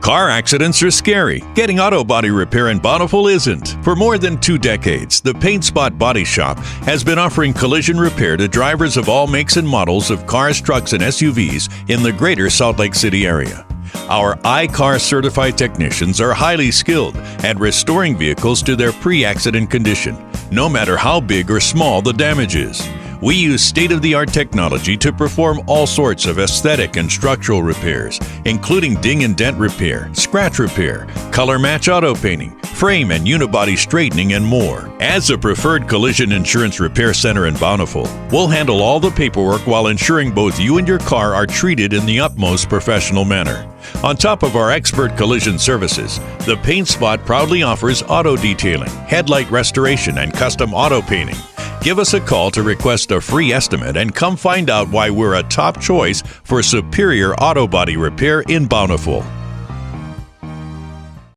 Car accidents are scary. Getting auto body repair in Bountiful isn't. For more than 2 decades, the Paint Spot Body Shop has been offering collision repair to drivers of all makes and models of cars, trucks, and SUVs in the greater Salt Lake City area. Our iCar certified technicians are highly skilled at restoring vehicles to their pre-accident condition, no matter how big or small the damage is. We use state-of-the-art technology to perform all sorts of aesthetic and structural repairs, including ding and dent repair, scratch repair, color match auto painting, frame and unibody straightening, and more. As a preferred collision insurance repair center in Bountiful, we'll handle all the paperwork while ensuring both you and your car are treated in the utmost professional manner. On top of our expert collision services, the Paint Spot proudly offers auto detailing, headlight restoration, and custom auto painting. Give us a call to request a free estimate and come find out why we're a top choice for superior auto body repair in Bountiful.